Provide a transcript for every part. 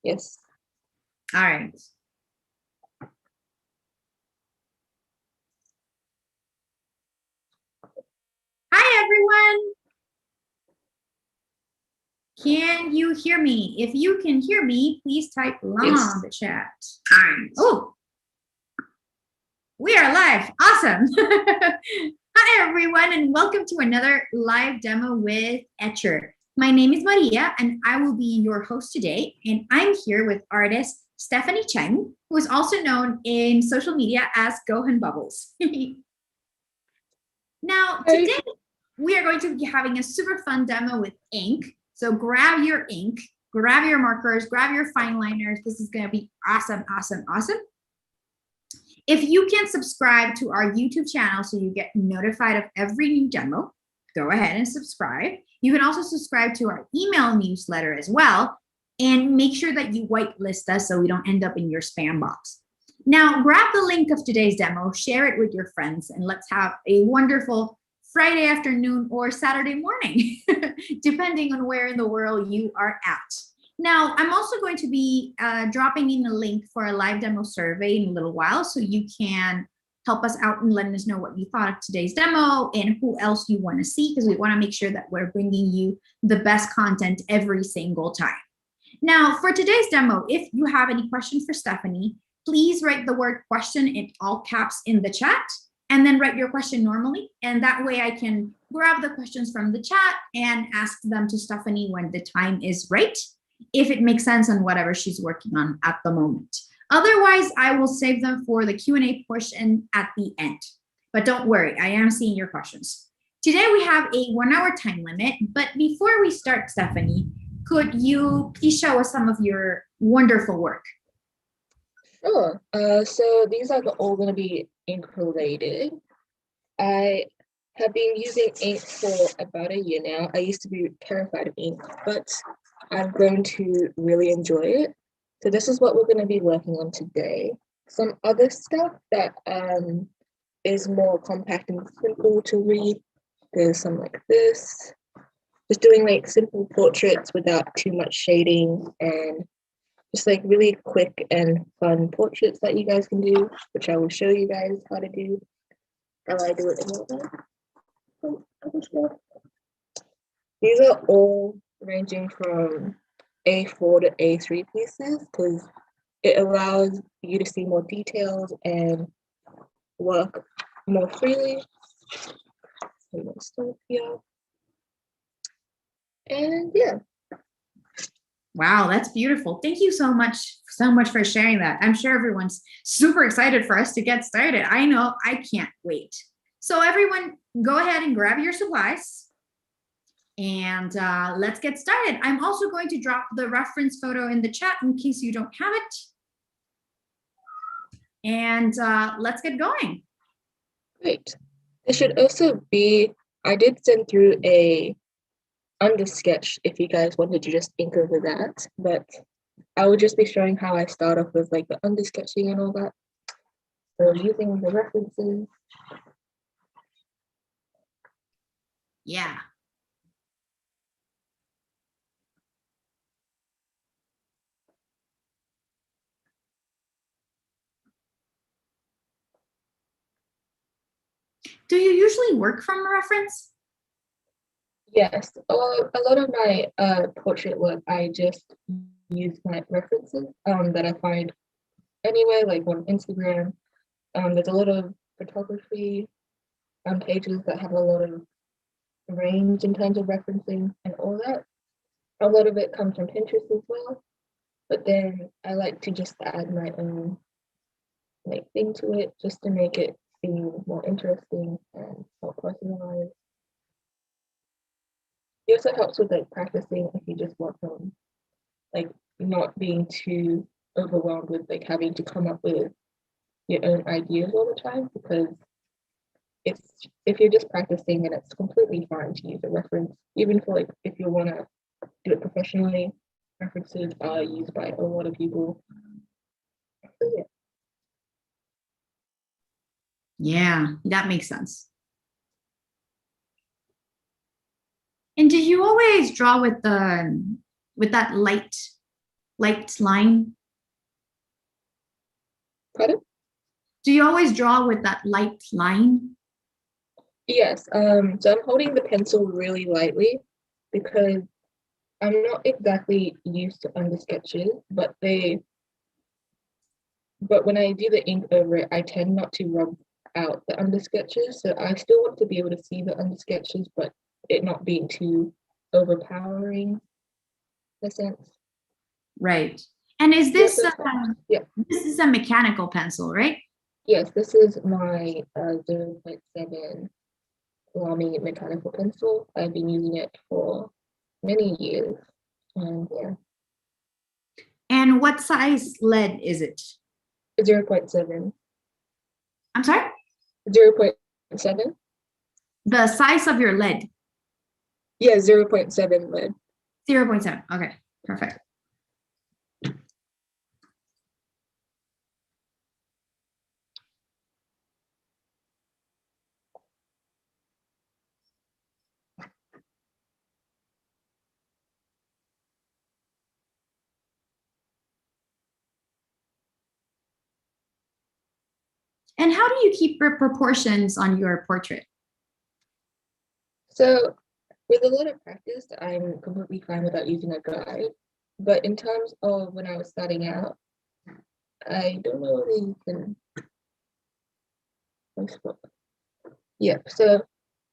Yes. All right. Hi, everyone. Can you hear me? If you can hear me, please type long in the chat. All right. Oh, we are live. Awesome. Hi, everyone, and welcome to another live demo with Etchr. My name is Maria, and I will be your host today. And I'm here with artist Stephanie Cheng, who is also known in social media as Gohan Bubbles. Now, today we are going to be having a super fun demo with ink. So grab your ink, grab your markers, grab your fine liners. This is going to be awesome, awesome, awesome. If you can subscribe to our YouTube channel so you get notified of every new demo, go ahead and subscribe. You can also subscribe to our email newsletter as well, and make sure that you whitelist us so we don't end up in your spam box. Now, grab the link of today's demo, share it with your friends, and let's have a wonderful Friday afternoon or Saturday morning, depending on where in the world you are at. Now, I'm also going to be dropping in a link for a live demo survey in a little while, so you can help us out and letting us know what you thought of today's demo and who else you want to see, because we want to make sure that we're bringing you the best content every single time. Now, for today's demo, if you have any questions for Stephanie, please write the word question in all caps in the chat, and then write your question normally. And that way I can grab the questions from the chat and ask them to Stephanie when the time is right, if it makes sense on whatever she's working on at the moment. Otherwise, I will save them for the Q&A portion at the end. But don't worry, I am seeing your questions. Today we have a 1 hour time limit, but before we start, Stephanie, could you please show us some of your wonderful work? Sure. So these are all going to be ink related. I have been using ink for about a year now. I used to be terrified of ink, but I've grown to really enjoy it. So this is what we're going to be working on today. Some other stuff that is more compact and simple to read. There's some like this. Just doing like simple portraits without too much shading, and just like really quick and fun portraits that you guys can do, which I will show you guys how to do. How I do it in a These are all ranging from A4 to A3 pieces, because it allows you to see more details and work more freely. So let's start here. And yeah. Wow, that's beautiful. Thank you so much for sharing that. I'm sure everyone's super excited for us to get started. I know, I can't wait. So everyone, go ahead and grab your supplies and let's get started. I'm also going to drop the reference photo in the chat in case you don't have it. And let's get going. Great. There should also be, I did send through a under sketch if you guys wanted to just ink over that, but I will just be showing how I start off with like the under sketching and all that. So using the references. Yeah. Do you usually work from a reference? Yes, a lot of my portrait work, I just use my references that I find anyway, like on Instagram. There's a lot of photography pages that have a lot of range in terms of referencing and all that. A lot of it comes from Pinterest as well, but then I like to just add my own like thing to it just to make it seem more interesting and more personalized. It also helps with like practicing if you just want like not being too overwhelmed with like having to come up with your own ideas all the time, because if you're just practicing, then it's completely fine to use a reference, even for like if you want to do it professionally. References are used by a lot of people. So, yeah. Yeah, that makes sense. And did you always draw with that light light line? Pardon? Do you always draw with that light line? Yes, so I'm holding the pencil really lightly because I'm not exactly used to under sketches, but when I do the ink over it, I tend not to rub out the under sketches. So I still want to be able to see the under sketches, but it not being too overpowering in a sense. Right. And is Yes, this yeah. this is a mechanical pencil, right? Yes, this is my 0.7 Lamy mechanical pencil. I've been using it for many years, and yeah, And what size lead is it? 0.7. I'm sorry? 0.7? The size of your lead. Yeah, 0.7 lead. 0.7. Okay, perfect. And how do you keep your proportions on your portrait? So with a lot of practice, I'm completely fine without using a guide. But in terms of when I was starting out, I don't know whether you can. Yeah, so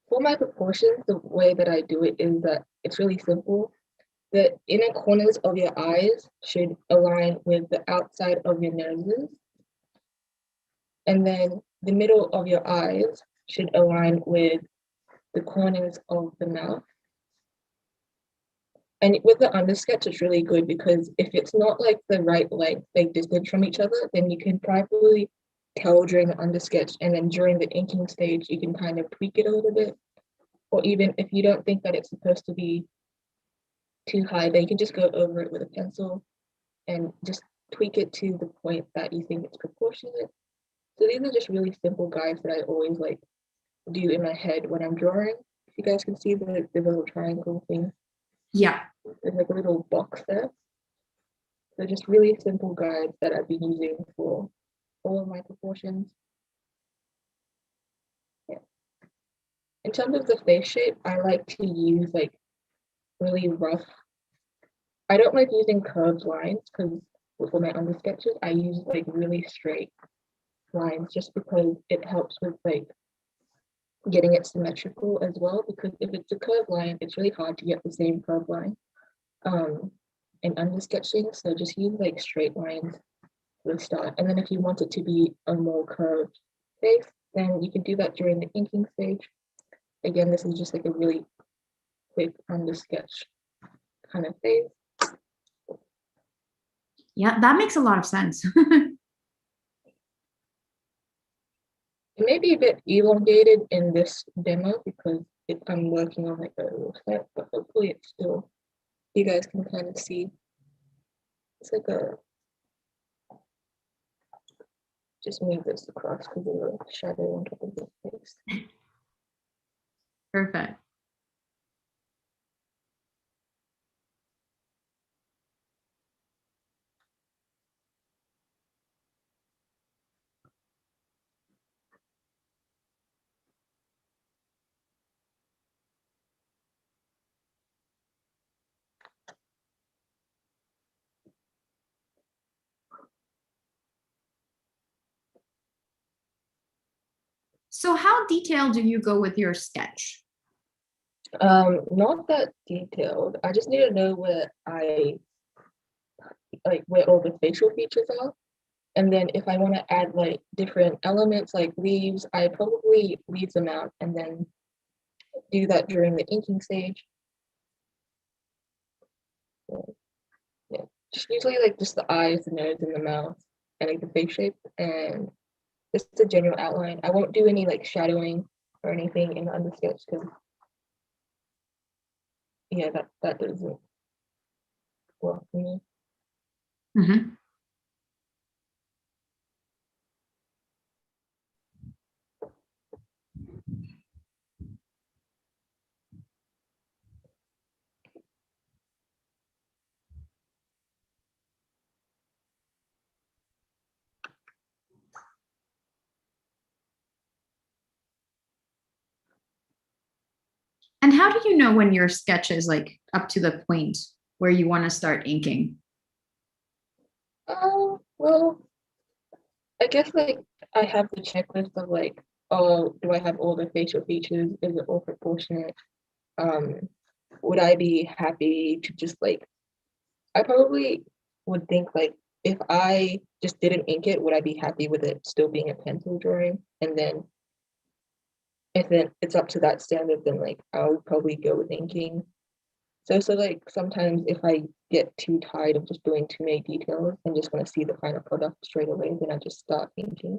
for my proportions, the way that I do it is that it's really simple. The inner corners of your eyes should align with the outside of your noses, and then the middle of your eyes should align with the corners of the mouth. And with the undersketch, it's really good because if it's not like the right length, like distance from each other, then you can probably tell during the undersketch, and then during the inking stage, you can kind of tweak it a little bit. Or even if you don't think that it's supposed to be too high, then you can just go over it with a pencil and just tweak it to the point that you think it's proportionate. So these are just really simple guides that I always like do in my head when I'm drawing. If you guys can see the little triangle thing, Yeah. there's like a little box there. So just really simple guides that I've been using for all of my proportions. Yeah. In terms of the face shape, I like to use like really rough. I don't like using curved lines because for my under sketches, I use like really straight lines just because it helps with like getting it symmetrical as well. Because if it's a curved line, it's really hard to get the same curved line in under sketching. So just use like straight lines for the start. And then if you want it to be a more curved face, then you can do that during the inking stage. Again, this is just like a really quick under sketch kind of face. Yeah, that makes a lot of sense. It may be a bit elongated in this demo because I'm working on like a little set, but hopefully it's still, you guys can kind of see. It's like a, just move this across because of the shadow on top of the face. Perfect. So how detailed do you go with your sketch? Not that detailed. I just need to know where where all the facial features are. And then if I want to add like different elements like leaves, I probably leave them out and then do that during the inking stage. So, yeah, just usually like just the eyes, the nose, and the mouth, and like the face shape, and just a general outline. I won't do any like shadowing or anything in the undersketch because yeah, that doesn't work for me. Mhm. And how do you know when your sketch is like up to the point where you want to start inking? Well, I guess like I have the checklist of like, oh, do I have all the facial features? Is it all proportionate? Um, would I be happy to just like, I probably would think like if I just didn't ink it, would I be happy with it still being a pencil drawing? And then if it's up to that standard, then like I would probably go with inking. So like sometimes if I get too tired of just doing too many details and just want to see the final product straight away, then I just start inking.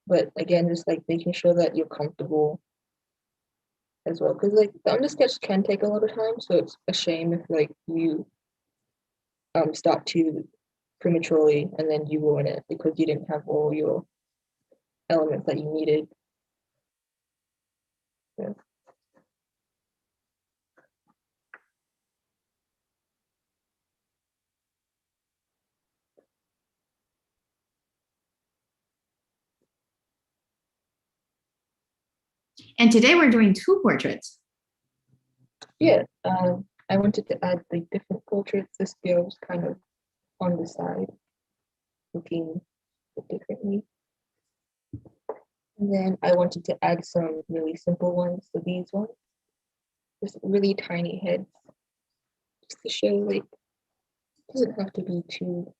But again, just like making sure that you're comfortable as well, because like the undersketch can take a lot of time, so it's a shame if like you start too prematurely and then you ruin it because you didn't have all your elements that you needed. Yeah. And today we're doing two portraits. Yeah, I wanted to add like different portraits. This girl was kind of on the side, looking differently. And then I wanted to add some really simple ones. So these ones, just really tiny heads, just to show like it doesn't have to be too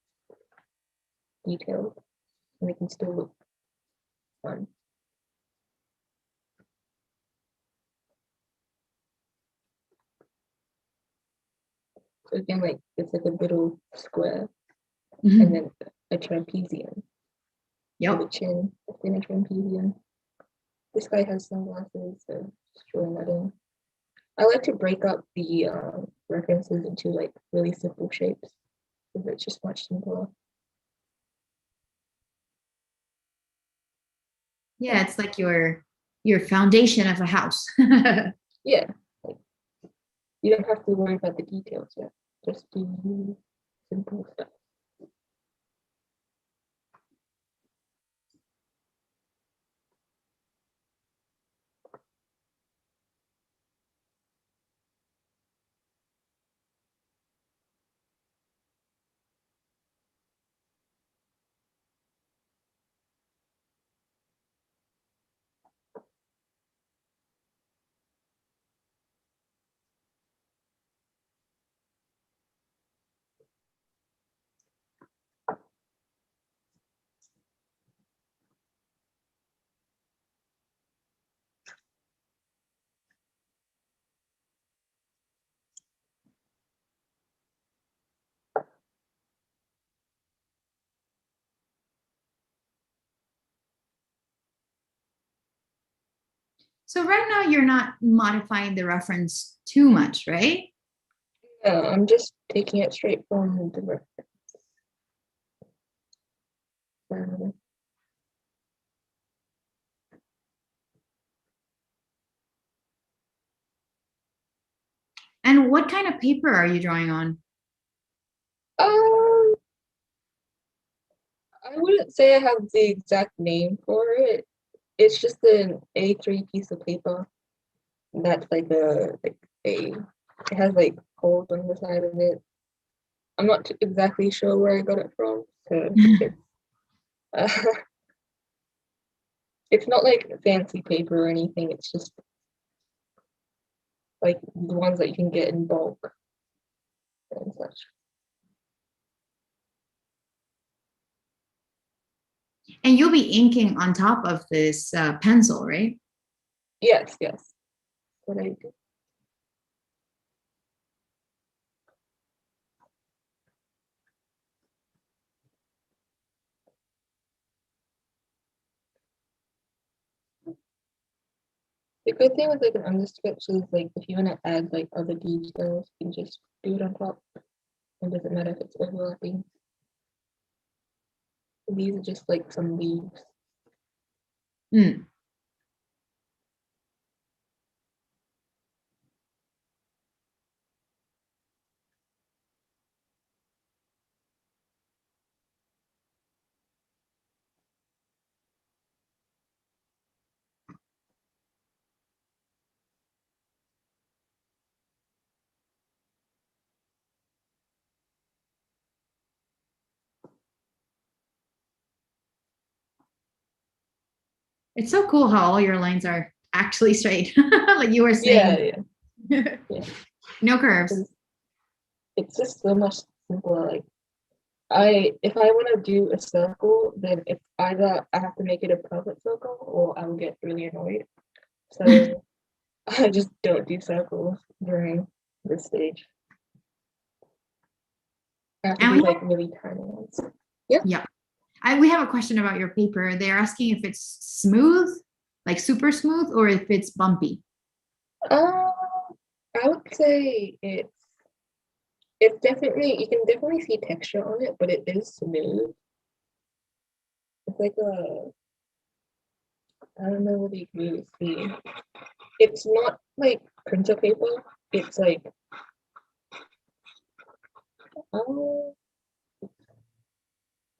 detailed, and they can still look fun. So again, like it's like a little square, and then a trapezium. Yep. The chin, the thin trapezium. This guy has sunglasses, so just drawing that in. I like to break up the references into like really simple shapes because it's just much simpler. Yeah, it's like your foundation of a house. Yeah, like, you don't have to worry about the details yet. Just do really simple stuff. So right now you're not modifying the reference too much, right? Yeah, I'm just taking it straight from the reference. And what kind of paper are you drawing on? Um, I wouldn't say I have the exact name for it. It's just an A3 piece of paper. That's like a it has like holes on the side of it. I'm not exactly sure where I got it from, so uh, it's not like fancy paper or anything. It's just like the ones that you can get in bulk and such. And you'll be inking on top of this pencil, right? Yes, yes. What I do. The good thing with like an undersketch is like if you want to add like other details, you can just do it on top. It doesn't matter if it's overlapping. These are just like some leaves. Mm. It's so cool how all your lines are actually straight, like you were Yeah, saying. yeah. No curves. It's just so much simpler. Like if I want to do a circle, then it's either I have to make it a perfect circle or I will get really annoyed. So I just don't do circles during this stage. I have to And do we like really tiny ones. Yeah. yeah. We have a question about your paper. They're asking if it's smooth, like super smooth, or if it's bumpy. I would say it's definitely, you can definitely see texture on it, but it is smooth. It's like I don't know what you can really see. It's not like printer paper. It's like oh,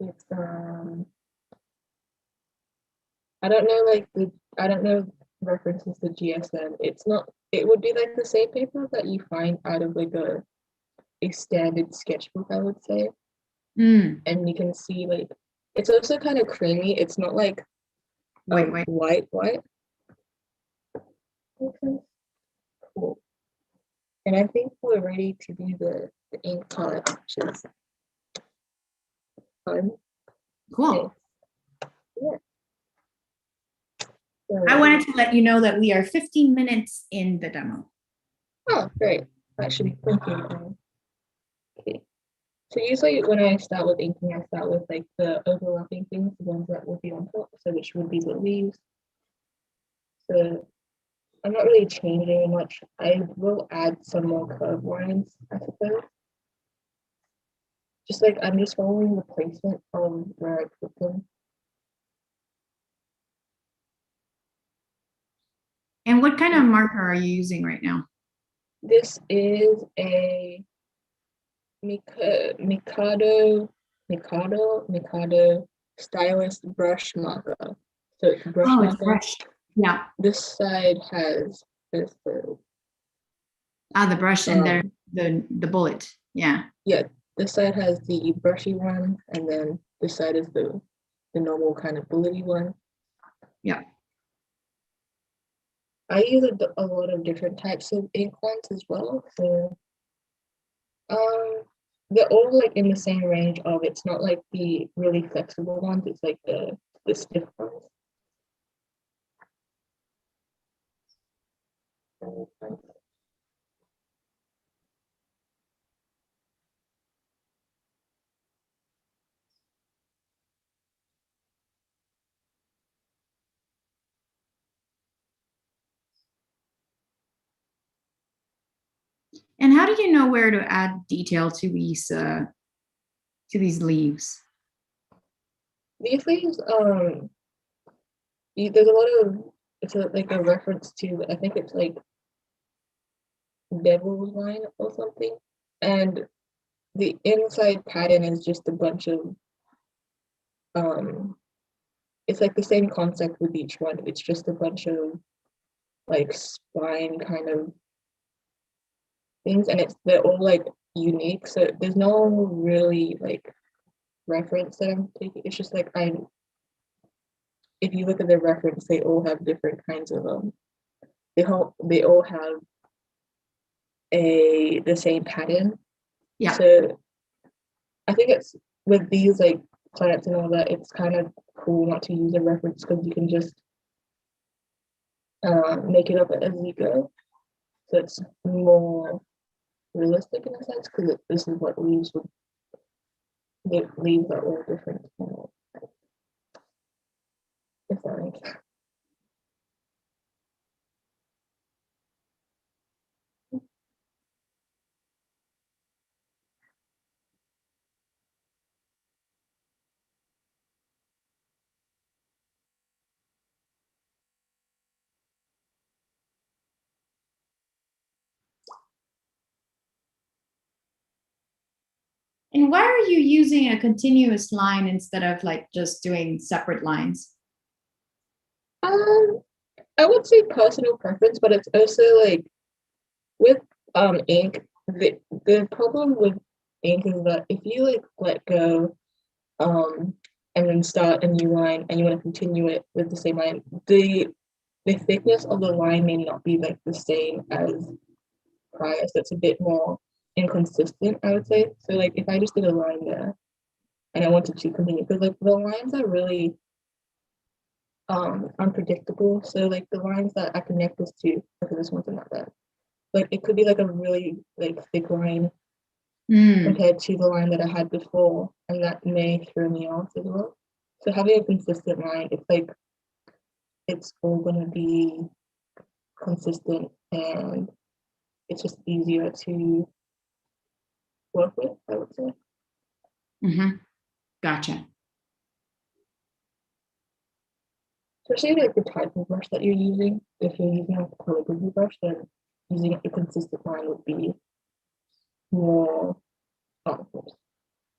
it's I don't know I don't know references to GSM. It's not. It would be like the same paper that you find out of like a standard sketchbook, I would say. Mm. And you can see like it's also kind of creamy. It's not like Wait. white. Okay, cool. And I think we're ready to do the ink color, which is fun. Okay. Cool. Yeah. I So, wanted to let you know that we are 15 minutes in the demo. oh, great. That should be thinking. Okay. So usually when I start with inking, I start with like the overlapping things, the ones that will be on top, so which would be the leaves. So I'm not really changing much. I will add some more curve lines, I suppose. Just like I'm just following the placement of where I put them. And what kind of marker are you using right now? This is a Mikado Stylist brush marker. So it's a brush Oh, it's marker. brush. Yeah. This side has this The brush and the bullet. Yeah. yeah, this side has the brushy one, and then this side is the normal kind of bullety one. Yeah. I use a lot of different types of ink ones as well. So they're all like in the same range of it's not like the really flexible ones, it's like the stiff ones. And how do you know where to add detail to these leaves? These leaves, there's a lot of like a reference to I think it's like devil's line or something, and the inside pattern is just a bunch of um it's like the same concept with each one. It's just a bunch of like spine kind of things, and they're all like unique. So there's no really like reference that I'm taking. It's just like if you look at the reference, they all have different kinds of they all have the same pattern. Yeah. So I think it's with these like plants and all that, it's kind of cool not to use a reference because you can just make it up as you go. So it's more realistic in a sense because this is what leaves would the leaves are all different. If that makes sense. And why are you using a continuous line instead of like just doing separate lines? Um, I would say personal preference, but it's also like with ink, the problem with ink is that if you like let go, and then start a new line and you want to continue it with the same line, the thickness of the line may not be like the same as prior, so it's a bit more inconsistent, I would say. So like if I just did a line there and I wanted to continue, because like the lines are really unpredictable. So like the lines that I connect this to, okay, this one's not that. Like it could be like a really like thick line compared to the line that I had before, and that may throw me off as well. So having a consistent line, it's like it's all gonna be consistent and it's just easier to work with, I would say. Gotcha. Especially like the type of brush that you're using. If you're using like a calligraphy brush, then using a consistent line would be more, it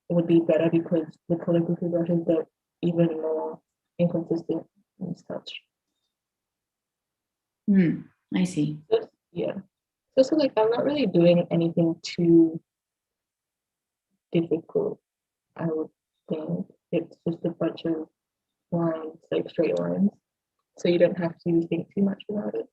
would be better because the calligraphy brushes are even more inconsistent and such. I see. Just, yeah. So like I'm not really doing anything too difficult, I would think. It's just a bunch of lines, like straight lines. So you don't have to think too much about it.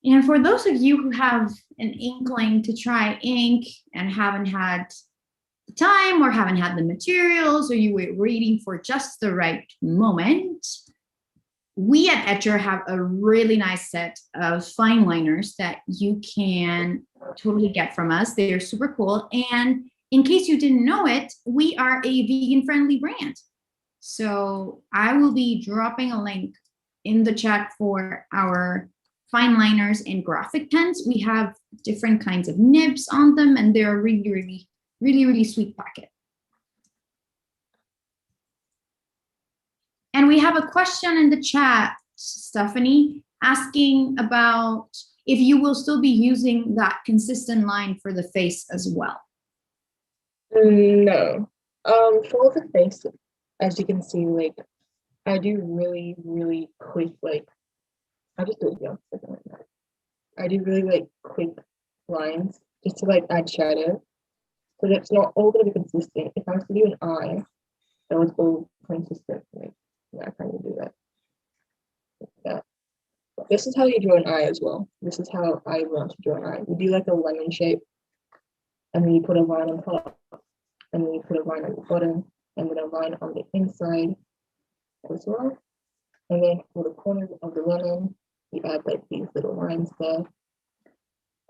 And for those of you who have an inkling to try ink and haven't had the time or haven't had the materials, or you were waiting for just the right moment, we at Etchr have a really nice set of fine liners that you can totally get from us. They're super cool. And in case you didn't know it, we are a vegan-friendly brand. So I will be dropping a link in the chat for our fine liners and graphic pens. We have different kinds of nibs on them, and they're really sweet packet. And we have a question in the chat, Stephanie, asking about if you will still be using that consistent line for the face as well. No. For the face, as you can see, like I do really quick, like I'll just do it here. I do really like quick lines just to like add shadow. So that's not all gonna be consistent. If I was to do an eye, that was all consistent. Like yeah, I kind of do that. Like that. But this is how you draw an eye as well. This is how I want to draw an eye. You do like a lemon shape, and then you put a line on top, and then you put a line on the bottom, and then a line on the inside as well. And then for the corners of the lemon, you add like these little lines there.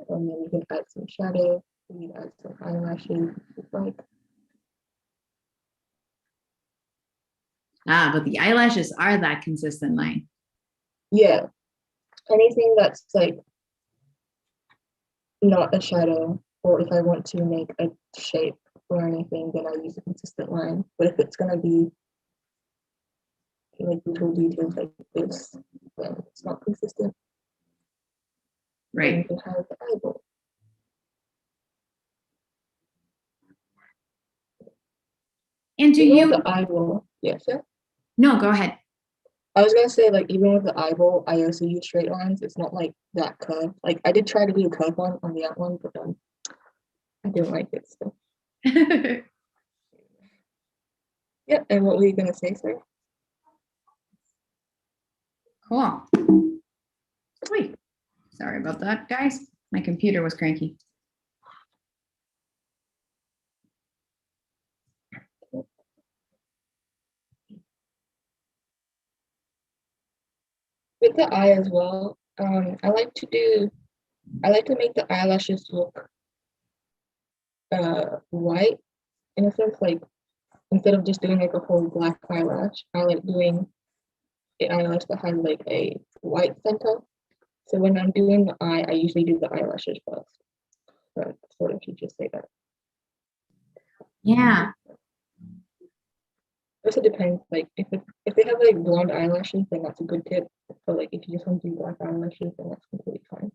And then you can add some shadow, you can add some eyelashes, just like. But the eyelashes are that consistent line. Yeah. Anything that's like not a shadow, or if I want to make a shape or anything, then I use a consistent line. But if it's gonna be like little details like this, then it's not consistent. Right. And you can have the eyeball. And do even you? with the eyeball, yes, yeah. No, go ahead. I was gonna say, like, even with the eyeball, I also use straight lines. It's not like that curve. Like, I did try to do a curve one on the out one, but I didn't like it. So yeah. And what were you gonna say, sir? Cool. Sweet. Sorry about that, guys. My computer was cranky. With the eye as well, I like to make the eyelashes look white in a sense, like instead of just doing like a whole black eyelash, I like doing the eyelash that has like a white center. So when I'm doing the eye, I usually do the eyelashes first. But sort of you just say that. Yeah. also depends. Like if they have like blonde eyelashes, then that's a good tip. But like if you just want to do black eyelashes, then that's completely fine.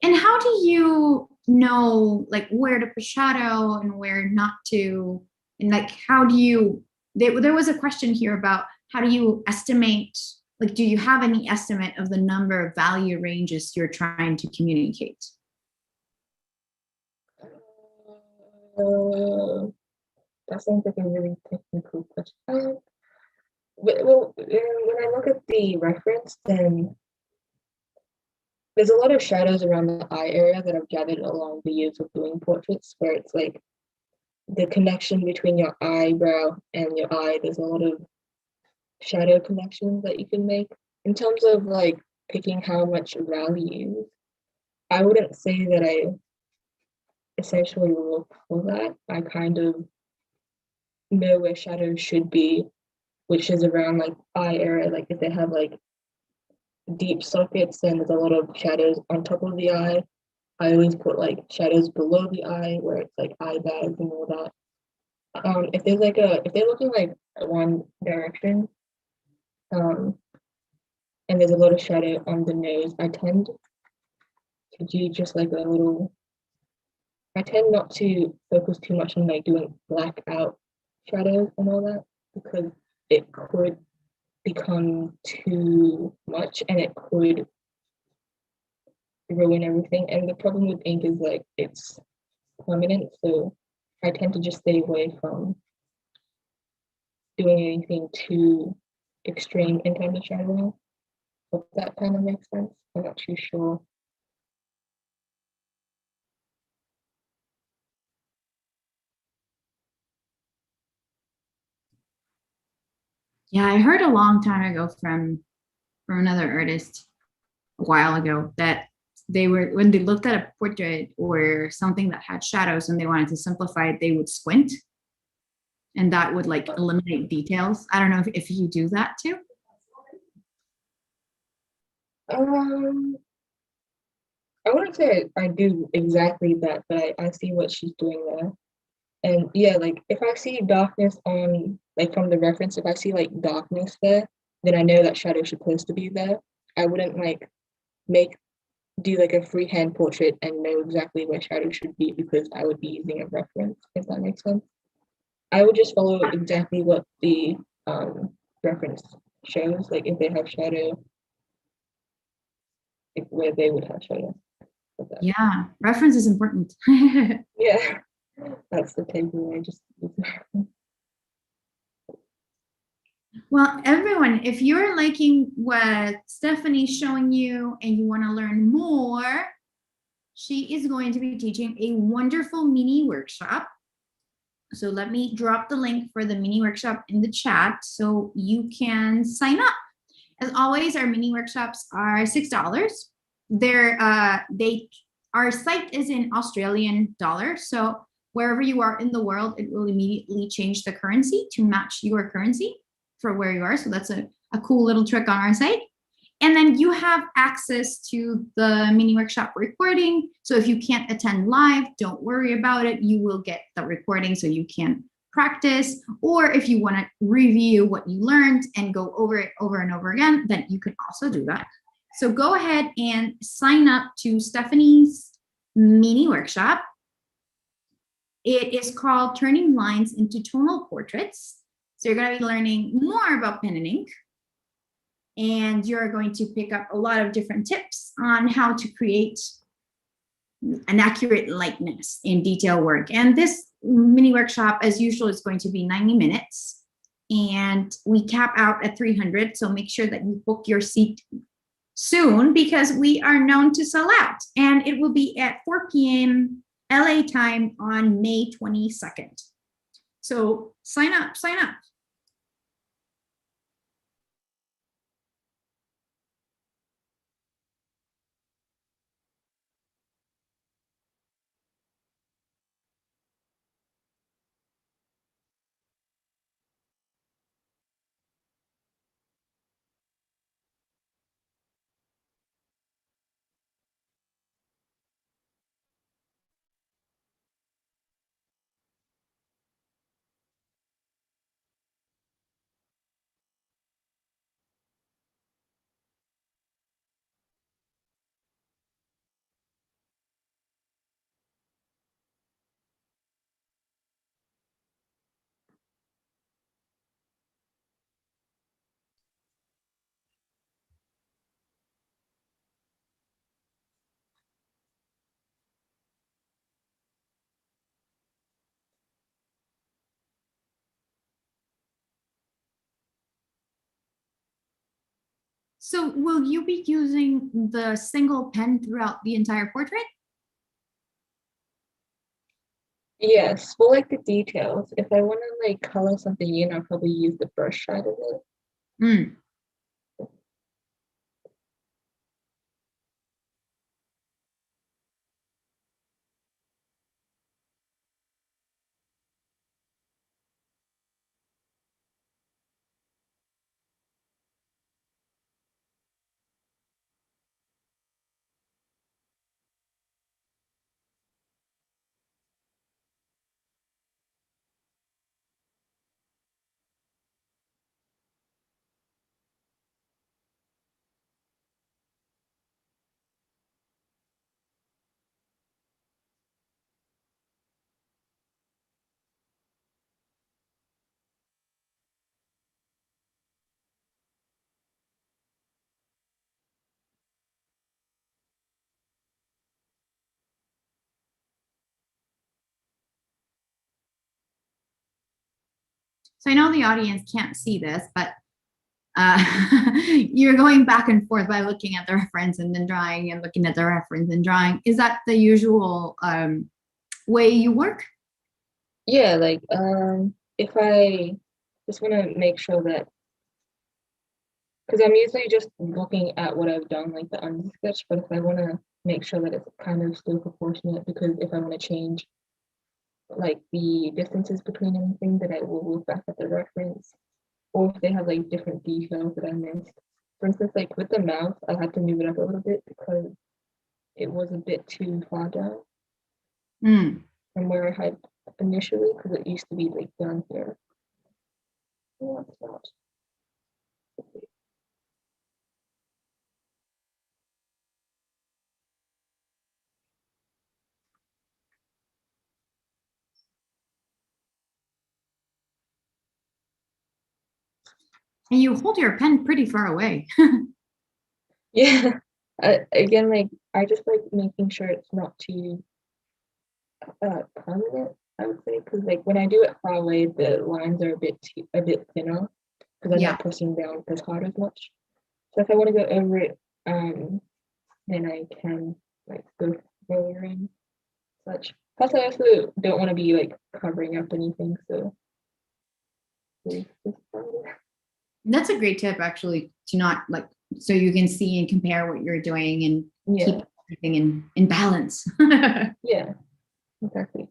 And how do you know like where to put shadow and where not to? And like how do you there was a question here about how do you estimate, like do you have any estimate of the number of value ranges you're trying to communicate? That sounds like a really technical question. Well, when I look at the reference, then there's a lot of shadows around the eye area that I've gathered along the years of doing portraits, where it's like the connection between your eyebrow and your eye. There's a lot of shadow connections that you can make. In terms of like picking how much value, I wouldn't say that I essentially look for that. I kind of know where shadows should be, which is around like eye area. Like if they have like deep sockets, then there's a lot of shadows on top of the eye. I always put like shadows below the eye where it's like eye bags and all that. If they're looking like one direction, um, and there's a lot of shadow on the nose, to do just like a little. I tend not to focus too much on like doing black out shadows and all that because it could become too much and it could ruin everything. And the problem with ink is like it's permanent, so I tend to just stay away from doing anything too extreme in terms of shadowing. Hope that kind of makes sense. I'm not too sure. Yeah, I heard a long time ago from another artist a while ago that they were when they looked at a portrait or something that had shadows and they wanted to simplify it, they would squint and that would like eliminate details. I don't know if you do that too. Um, I wouldn't say I do exactly that, but I see what she's doing there. And yeah, like if I see darkness on, like from the reference, if I see like darkness there, then I know that shadow's supposed to be there. I wouldn't like make do like a freehand portrait and know exactly where shadow should be because I would be using a reference, if that makes sense. I would just follow exactly what the reference shows, like if they have shadow, like where they would have shadow. Yeah, reference is important. Yeah, that's the takeaway. Just Well, everyone, if you're liking what Stephanie's showing you and you want to learn more, she is going to be teaching a wonderful mini workshop. So let me drop the link for the mini workshop in the chat so you can sign up. As always, our mini workshops are $6. Our site is in Australian dollars. So wherever you are in the world, it will immediately change the currency to match your currency for where you are. So that's a cool little trick on our site. And then you have access to the mini workshop recording. So if you can't attend live, don't worry about it. You will get the recording so you can practice. Or if you want to review what you learned and go over it over and over again, then you can also do that. So go ahead and sign up to Stephanie's mini workshop. It is called Turning Lines into Tonal Portraits. So you're going to be learning more about pen and ink. And you're going to pick up a lot of different tips on how to create an accurate likeness in detail work. And this mini workshop, as usual, is going to be 90 minutes. And we cap out at 300. So make sure that you book your seat soon because we are known to sell out. And it will be at 4 p.m. LA time on May 22nd. So sign up, sign up. So will you be using the single pen throughout the entire portrait? Yes, for like the details. If I want to like color something in, I'll probably use the brush side of it. Mm. So I know the audience can't see this, but you're going back and forth by looking at the reference and then drawing and looking at the reference and drawing. Is that the usual way you work? Yeah, like if I just want to make sure that, because I'm usually just looking at what I've done, like the unsketch, but if I want to make sure that it's kind of still proportionate, because if I want to change like the distances between anything, that I will look back at the reference, or if they have like different details that I missed. For instance, like with the mouth, I had to move it up a little bit because it was a bit too far down from where I had initially, because it used to be like down here. No, it's not. And you hold your pen pretty far away. Yeah. Again, like I just like making sure it's not too prominent, I would say, because like when I do it far away, the lines are a bit thinner because I'm Yeah. not pressing down as hard as much. So if I want to go over it, then I can like go further in such. Plus, I also don't want to be like covering up anything, so That's a great tip, actually, to not like, so you can see and compare what you're doing and yeah, keep everything in balance. yeah, exactly.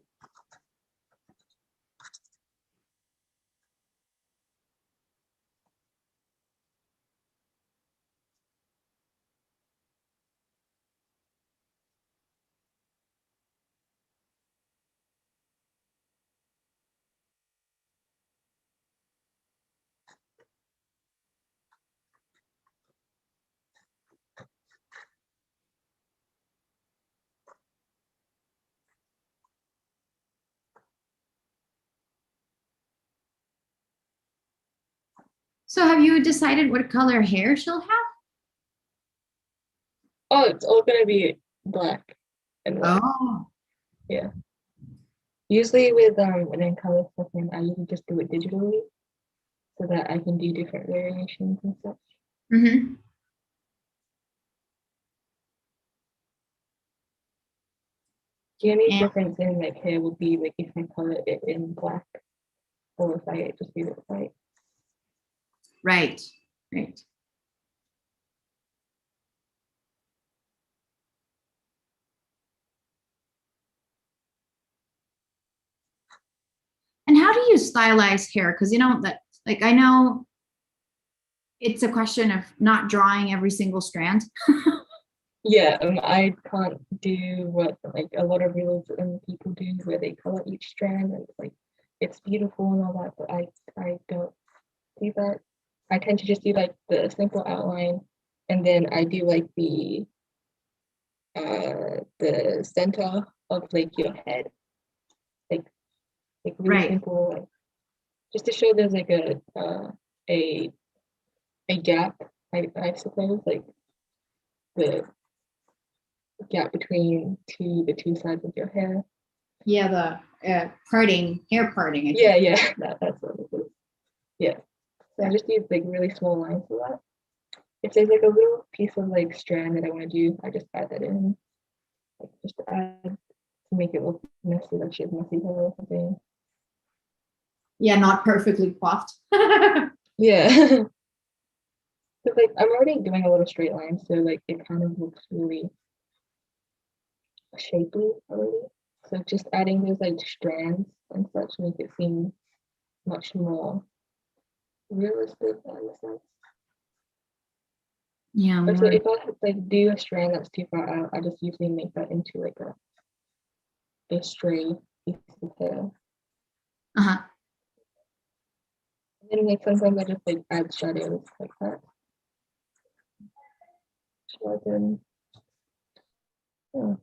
So have you decided what color hair she'll have? Oh, it's all gonna be black and white. Oh, Yeah. Usually with when I color stuff in, I usually just do it digitally so that I can do different variations and such. mm-hmm. The only And difference in like hair would be like if I color it in black or if I just do it white. right, right. And how do you stylize hair? Because you know that, like, I know it's a question of not drawing every single strand. Yeah, I can't do what like a lot of reels people do where they color each strand and it's like it's beautiful and all that, but I don't do that. I tend to just do like the simple outline and then I do like the center of like your head, like really Right. simple, like, just to show there's like a a gap, I suppose, like the gap between the two sides of your hair. Yeah, the parting, hair parting, I Yeah, think. yeah, that's what it is. Yeah. So I just use like really small lines for that. if there's like a little piece of like strand that I want to do, I just add that in. Like just to add to make it look messy, like she has messy hair or something. Yeah, not perfectly coiffed. Yeah. But like I'm already doing a little straight line, so like it kind of looks really shapely already. So just adding those like strands and such make it seem much more realistic in a sense. Yeah, But so more. if I like do a strand that's too far out, I just usually make that into like a stray piece of hair. Uh-huh. And then like sometimes I just like add shadows like that. So then, yeah.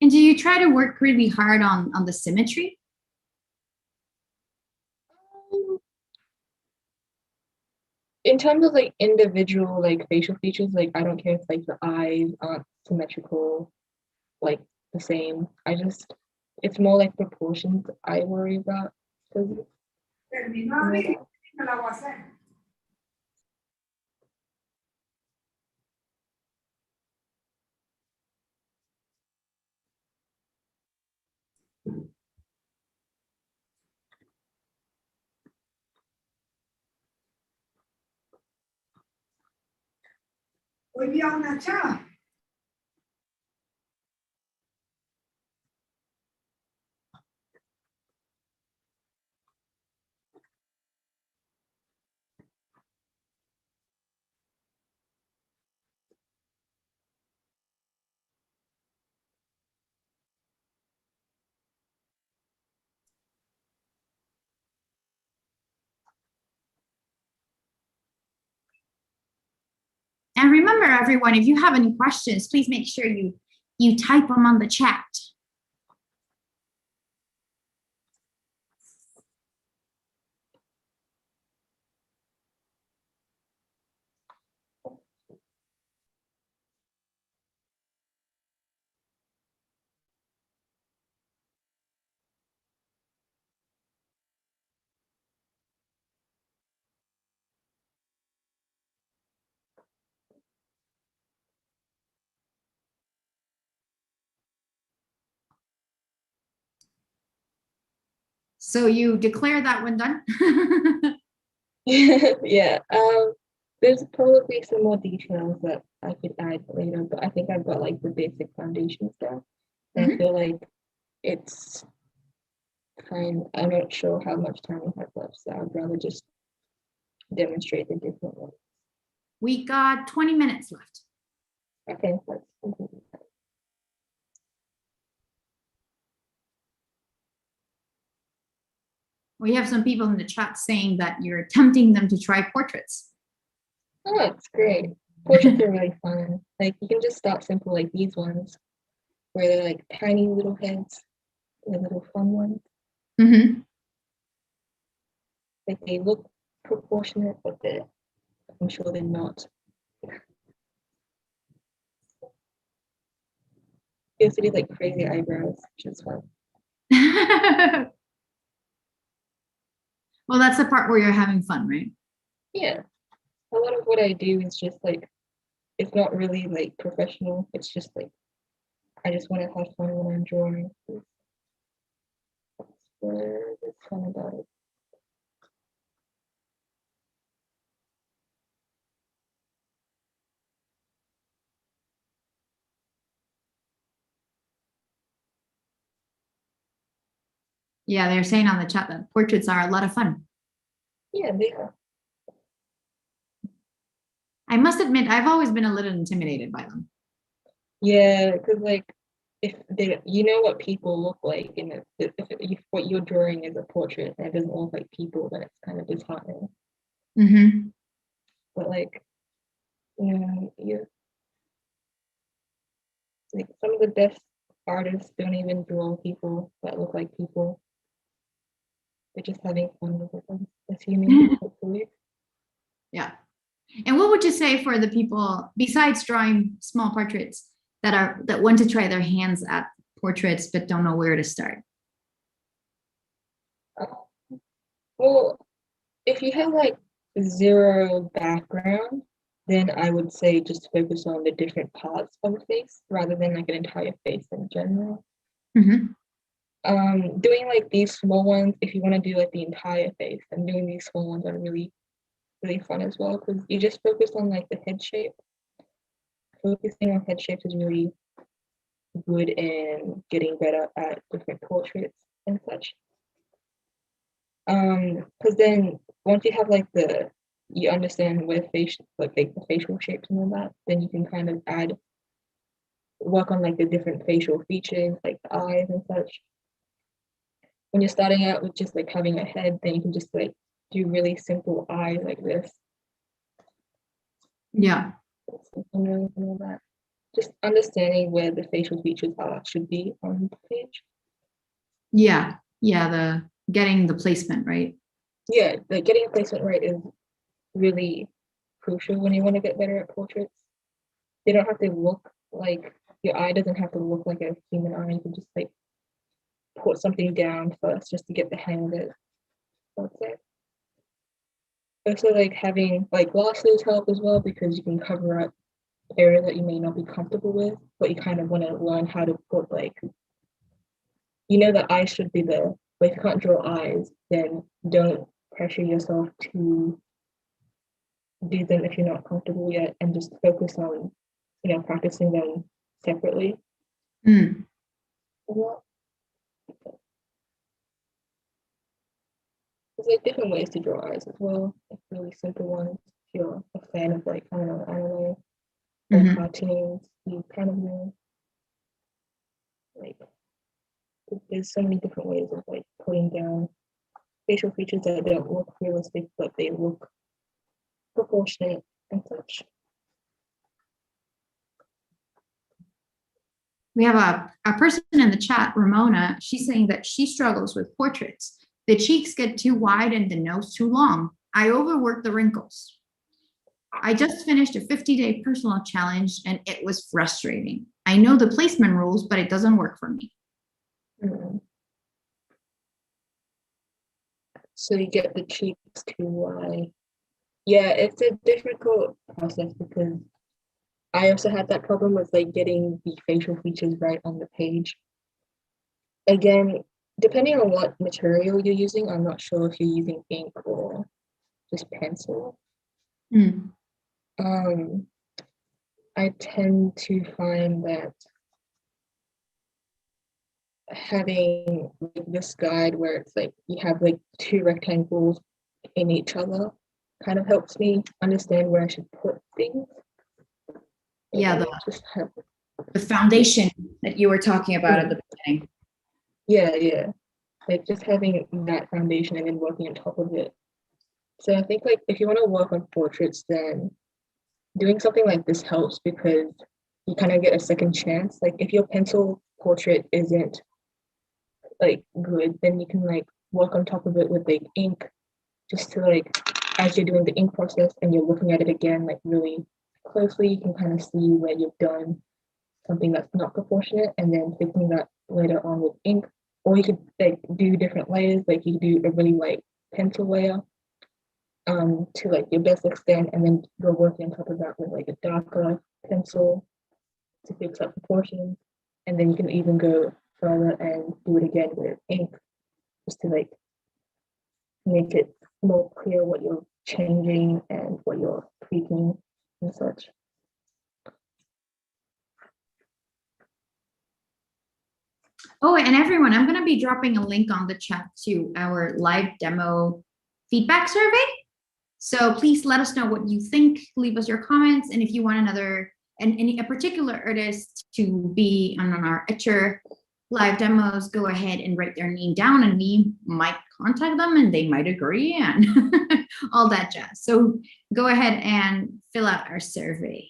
And do you try to work really hard on the symmetry? In terms of like individual like facial features, like I don't care if like the eyes aren't symmetrical, like the same. I just it's more like proportions I worry about. And remember, everyone, if you have any questions, please make sure you type them on the chat. So you declare that when done? Yeah. There's probably some more details that I could add later, but I think I've got like the basic foundation stuff. And I feel like it's I'm not sure how much time we have left, so I'd rather just demonstrate the different ones. We got 20 minutes left. Okay, We have some people in the chat saying that you're tempting them to try portraits. oh, it's great. Portraits are really fun. Like you can just start simple like these ones, where they're like tiny little heads, the little fun ones. Mm-hmm. Like they look proportionate, but I'm sure they're not. You have to do like crazy eyebrows, which is fun. Well, that's the part where you're having fun, right? Yeah. A lot of what I do is just like it's not really like professional. It's just like I just want to have fun when I'm drawing. That's where it's fun about it. Yeah, they're saying on the chat that portraits are a lot of fun. Yeah, they are. I must admit, I've always been a little intimidated by them. Yeah, because like if they, you know what people look like, and if what you're drawing is a portrait and it doesn't look like people, then it's kind of disheartening. Mm-hmm. but like, yeah, like some of the best artists don't even draw people that look like people. They're just having fun with it as humans, hopefully. Yeah. And what would you say for the people, besides drawing small portraits, that want to try their hands at portraits but don't know where to start? Well, if you have like zero background, then I would say just focus on the different parts of the face rather than like an entire face in general. Mm-hmm. Doing like these small ones, if you want to do like the entire face, and doing these small ones are really, really fun as well because you just focus on like the head shape. Focusing on head shapes is really good in getting better at different portraits and such. Because then once you have like you understand where the facial shapes and all that, then you can kind of work on like the different facial features, like the eyes and such. When you're starting out with just like having a head, then you can just like do really simple eyes like this. Yeah. And all that. Just understanding where the facial features should be on the page. Yeah. Yeah. Getting the placement right. Yeah, like getting a placement right is really crucial when you want to get better at portraits. They don't have to look like your eye doesn't have to look like a human eye. You can just like put something down first just to get the hang of it. That's it. Also, like having like glasses help as well because you can cover up areas that you may not be comfortable with, but you kind of want to learn how to put like, the eye should be there. But if you can't draw eyes, then don't pressure yourself to do them if you're not comfortable yet, and just focus on, practicing them separately. Mm. There's like different ways to draw eyes as well, like really simple ones. If you're a fan of like, I don't know, anime or cartoons, you kind of know, like, there's so many different ways of like putting down facial features that don't look realistic, but they look proportionate and such. We have a person in the chat, Ramona. She's saying that she struggles with portraits. The cheeks get too wide and the nose too long. I overwork the wrinkles. I just finished a 50-day personal challenge and it was frustrating. I know the placement rules, but it doesn't work for me. So you get the cheeks too wide. Yeah, it's a difficult process because I also had that problem with like getting the facial features right on the page. Again, depending on what material you're using, I'm not sure if you're using ink or just pencil. I tend to find that having like this guide where it's like you have like two rectangles in each other kind of helps me understand where I should put things. Yeah, the foundation that you were talking about at the beginning. Yeah. Like just having that foundation and then working on top of it. So I think like if you want to work on portraits, then doing something like this helps because you kind of get a second chance. Like if your pencil portrait isn't like good, then you can like work on top of it with like ink, just to like, as you're doing the ink process and you're looking at it again like really closely, you can kind of see where you've done something that's not proportionate and then fixing that later on with ink. Or you could like do different layers, like you could do a really light pencil layer to like your best extent, and then go working on top of that with like a darker pencil to fix up proportions. And then you can even go further and do it again with ink, just to like make it more clear what you're changing and what you're tweaking and such. Oh, and everyone, I'm going to be dropping a link on the chat to our live demo feedback survey. So please let us know what you think. Leave us your comments. And if you want a particular artist to be on our Etchr live demos, go ahead and write their name down, and we might contact them and they might agree and all that jazz. So go ahead and fill out our survey.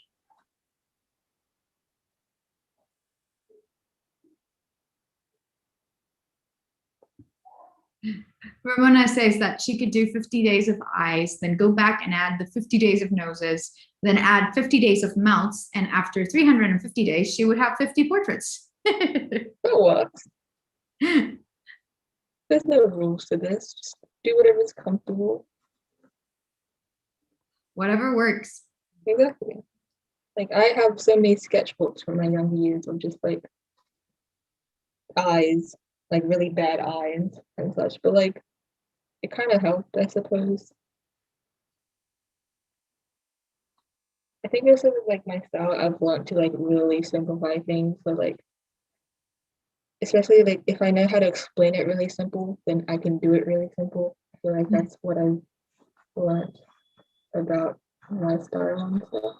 Ramona says that she could do 50 days of eyes, then go back and add the 50 days of noses, then add 50 days of mouths, and after 350 days, she would have 50 portraits. That works. There's no rules to this. Just do whatever's comfortable. Whatever works. Exactly. Like, I have so many sketchbooks from my younger years of just like eyes, like really bad eyes and such, but like it kind of helped, I suppose. I think this is like my style. I've learned to like really simplify things. So like, especially like if I know how to explain it really simple, then I can do it really simple. I feel like that's what I learned about my style and stuff.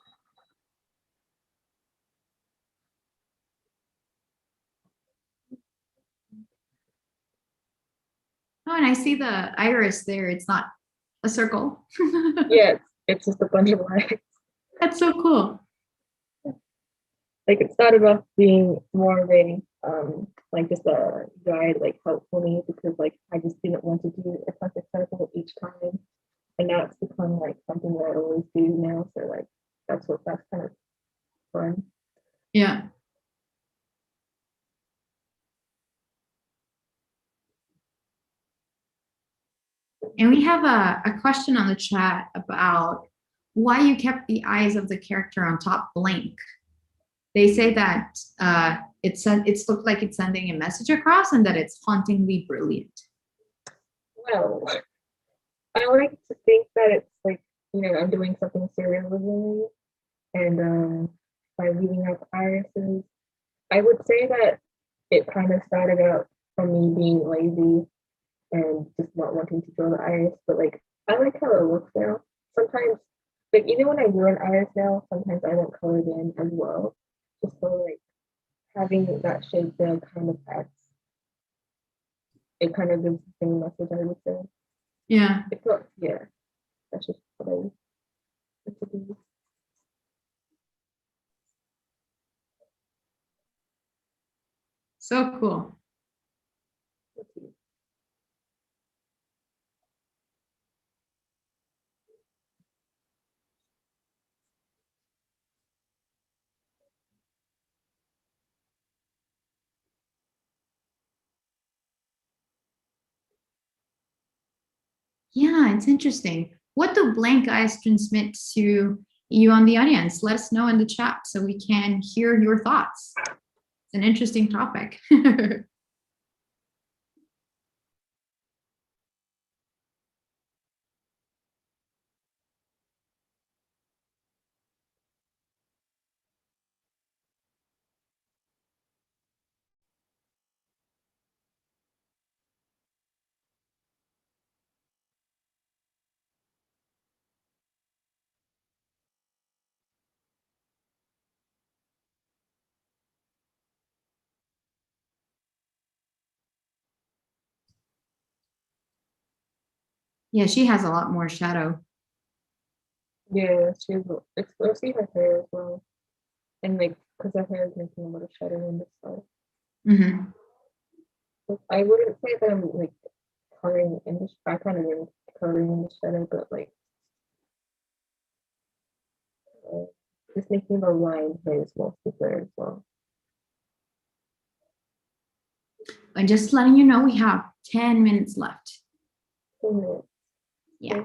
Oh, and I see the iris there. It's not a circle. Yeah, it's just a bunch of lines. That's so cool. Like it started off being more of a like just a guide, like help for me because like I just didn't want to do a perfect circle each time, and now it's become like something that I always do now. So like that's kind of fun. Yeah. And we have a question on the chat about why you kept the eyes of the character on top blank. They say that it's looked like it's sending a message across and that it's hauntingly brilliant. Well, I like to think that it's like, I'm doing something serial and by leaving out irises, I would say that it kind of started out from me being lazy and just not wanting to draw the iris, but like I like how it looks now. Sometimes, like even when I do an iris now, sometimes I want color it in as well. Just so like having that shape there kind of adds, it kind of gives the same message, I would say. Yeah. Yeah, that's just what I like to do. So cool. Yeah, it's interesting. What do blank eyes transmit to you on the audience? Let us know in the chat so we can hear your thoughts. It's an interesting topic. Yeah, she has a lot more shadow. Yeah, she's especially her hair as well, and like because her hair is making a little shadow on this side. Mm-hmm. I wouldn't say that I'm like coloring in the I kind of am coloring in the shadow, but like just making the line his mostly clear as well. And just letting you know, we have 10 minutes left. 10 minutes. Yeah.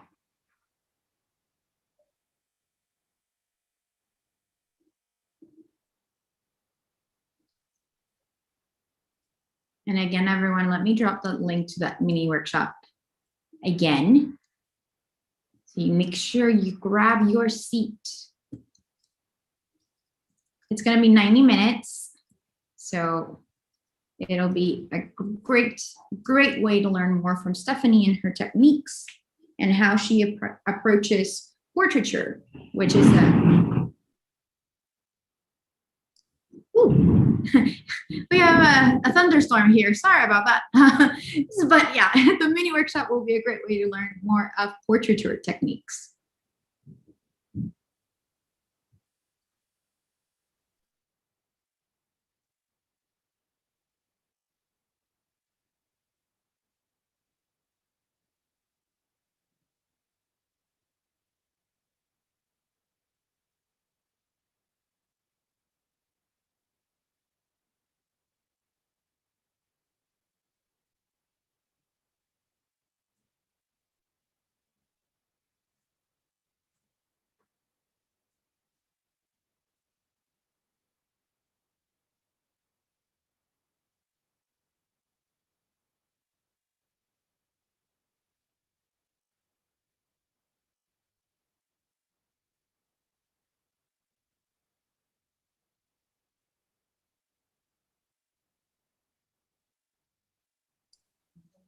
And again, everyone, let me drop the link to that mini workshop again. So you make sure you grab your seat. It's going to be 90 minutes. So it'll be a great way to learn more from Stephanie and her techniques and how she approaches portraiture, which is a We have a thunderstorm here. Sorry about that. But yeah, the mini workshop will be a great way to learn more of portraiture techniques.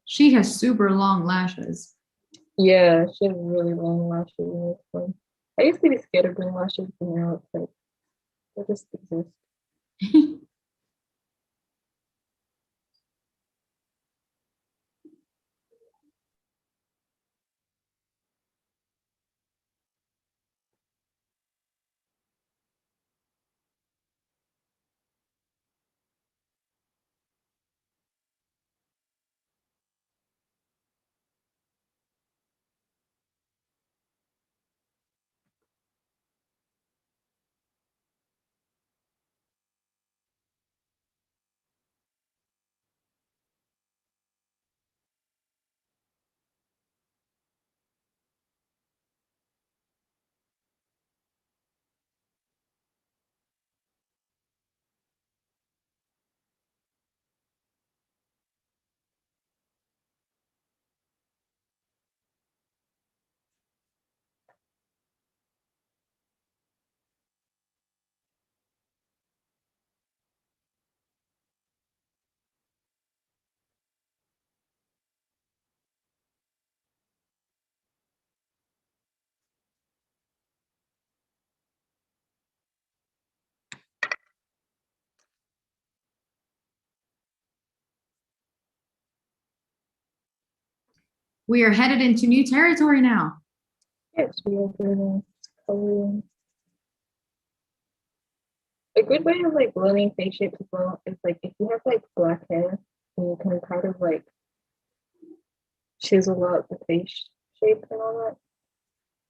She has super long lashes. Yeah, she has really long lashes in this one. I used to be scared of doing lashes, but now it's like they just exist. We are headed into new territory now. Yes, we are doing coloring. A good way of like learning face shapes as well is like if you have like black hair and you can kind of like chisel out the face shape and all that.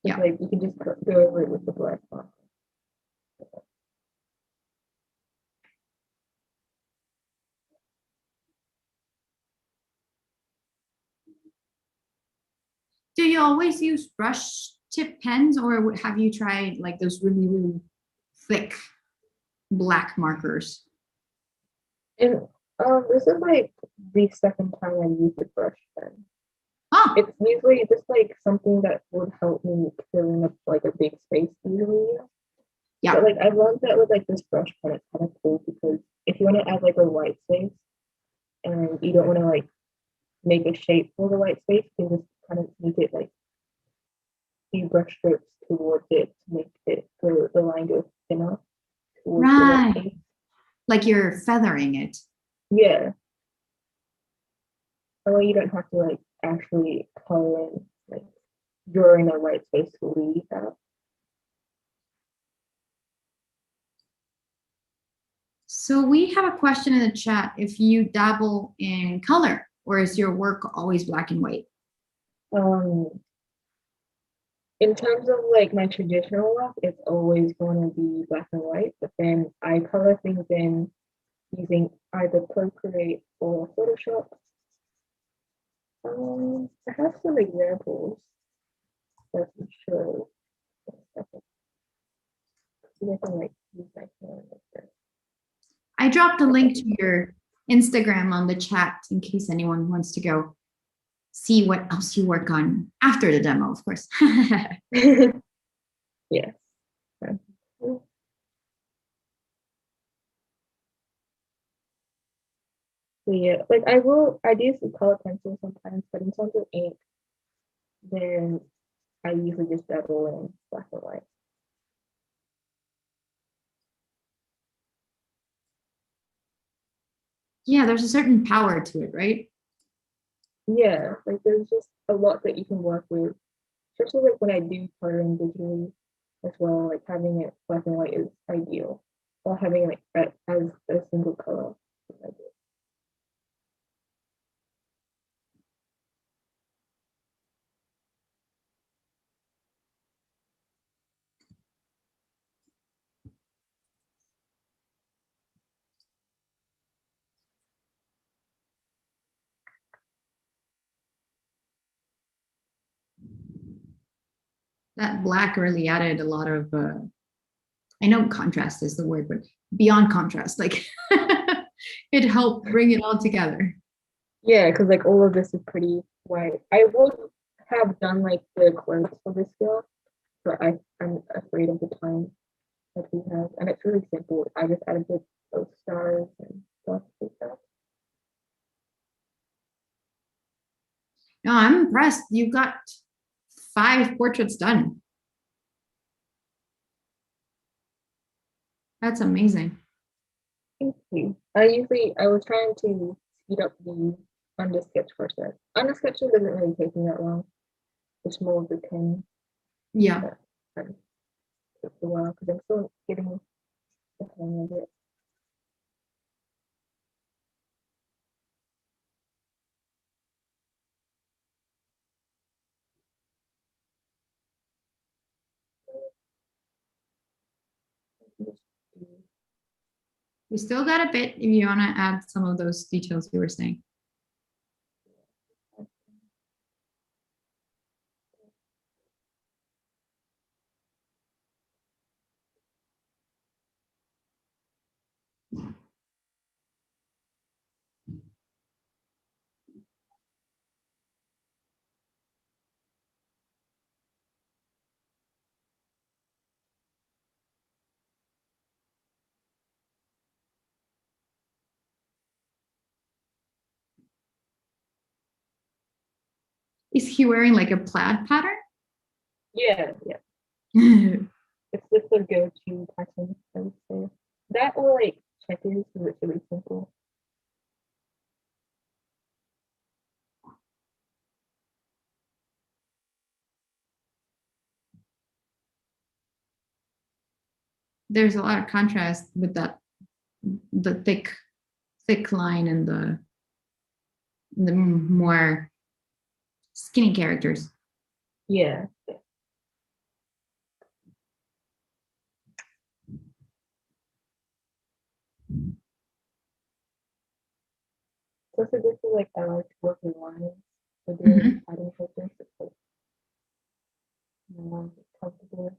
Yeah. Like you can just go over it with the black marker. Do you always use brush tip pens, or have you tried like those really, really thick black markers? And this is like the second time I used the brush pen. Oh, It's usually just like something that would help me fill in like a big space usually. yeah. But like I love that with like this brush pen, it's kind of cool because if you want to add like a white space and you don't want to like make a shape for the white space, you can just kind of make it like few brush strokes towards it to make it the line go thinner towards the white Right. space. Like you're feathering it. Yeah. That way you don't have to like actually color in like drawing a white space to leave out. So we have a question in the chat if you dabble in color, or is your work always black and white? Um, in terms of like my traditional work, it's always going to be black and white, but then I color things in using either Procreate or Photoshop. I have some examples that can show. I can like use my hand like this. I dropped a link to your Instagram on the chat in case anyone wants to go see what else you work on after the demo, of course. Yes. So yeah, like I do use a color pencil sometimes, but in terms of ink, then I usually just dabble in black and white. Yeah, there's a certain power to it, right? Yeah, like there's just a lot that you can work with, especially like when I do coloring digitally as well. Like having it black and white is ideal, or having like as a single color is ideal. That black really added a lot of I know contrast is the word, but beyond contrast, like it helped bring it all together. Yeah, because like all of this is pretty white. I would have done like the quotes for this girl, but I'm afraid of the time that we have, and it's really simple. I just added the those stars and stuff like that. No, I'm impressed. You got 5 portraits done. That's amazing. Thank you. I was trying to speed up the under sketch process. Under sketching doesn't really take me that long. It's more of the pen Yeah. that takes a while because I'm still getting the hang of it. We still got a bit if you want to add some of those details you were saying. Is he wearing like a plaid pattern? Yeah, yeah. There's It's just a go-to pattern, I would say. That or like checkers because it's really simple. a lot of contrast with that the thick line and the more skinny characters. Yeah. So this is like I like working lines for doing Mhm. pattern pictures. It's like more comfortable.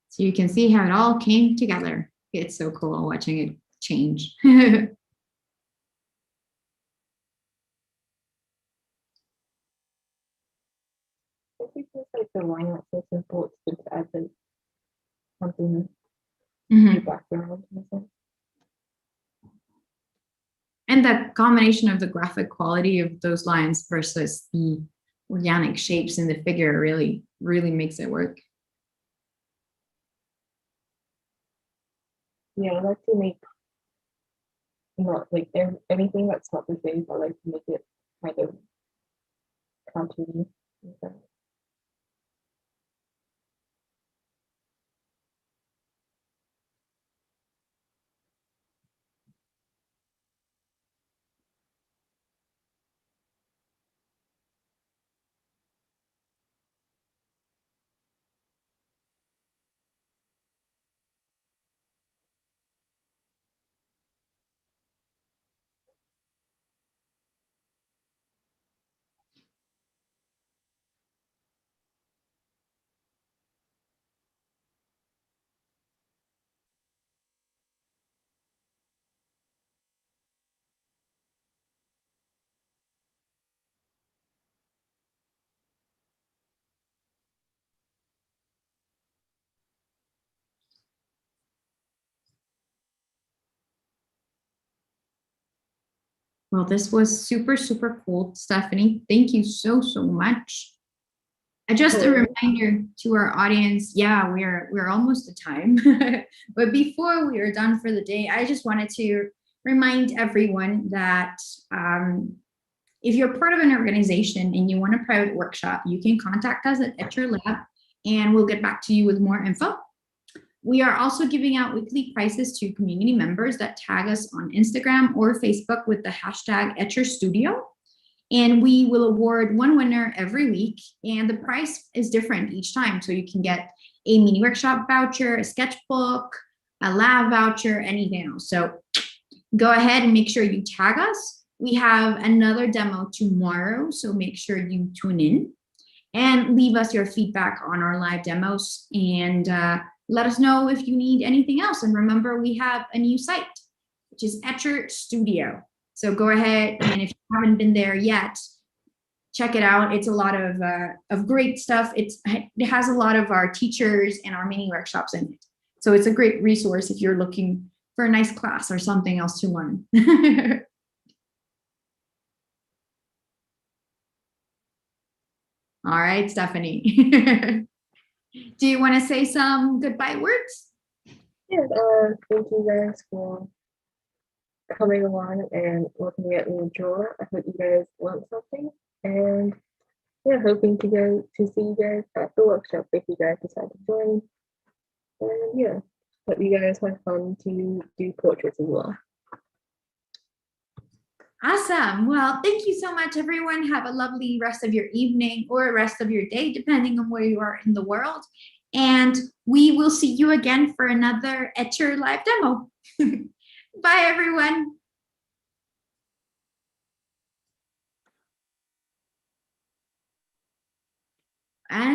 So you can see how it all came together. It's so cool watching it change. I think it's like the line that's so simple. It's good to add like something to your Mhm. background. In a sense. And the combination of the graphic quality of those lines versus the organic shapes in the figure really makes it work. Yeah, I like to make not like anything that's not the same. I like to make it kind of cartoony. In a sense. Well, this was super, super cool, Stephanie. Thank you so, so much. Just a reminder to our audience, yeah, we're almost at time. But before we are done for the day, I just wanted to remind everyone that if you're part of an organization and you want a private workshop, you can contact us at Etchr Lab and we'll get back to you with more info. We are also giving out weekly prizes to community members that tag us on Instagram or Facebook with the hashtag Etchr Studio. And we will award one winner every week. And the price is different each time. So you can get a mini workshop voucher, a sketchbook, a lab voucher, anything else. So go ahead and make sure you tag us. We have another demo tomorrow. So make sure you tune in and leave us your feedback on our live demos. And let us know if you need anything else. And remember, we have a new site, which is Etchr Studio. So go ahead, and if you haven't been there yet, check it out. It's a lot of great stuff. It has a lot of our teachers and our mini workshops in it. So it's a great resource if you're looking for a nice class or something else to learn. All right, Stephanie. Do you want to say some goodbye words? Yes, thank you guys for coming along and looking at me draw. I hope you guys learned something, and yeah, hoping to go to see you guys at the workshop if you guys decide to join. And yeah, hope you guys have fun to do portraits as well. Awesome. Well, thank you so much, everyone. Have a lovely rest of your evening or rest of your day, depending on where you are in the world. And we will see you again for another Etchr live demo. Bye, everyone. And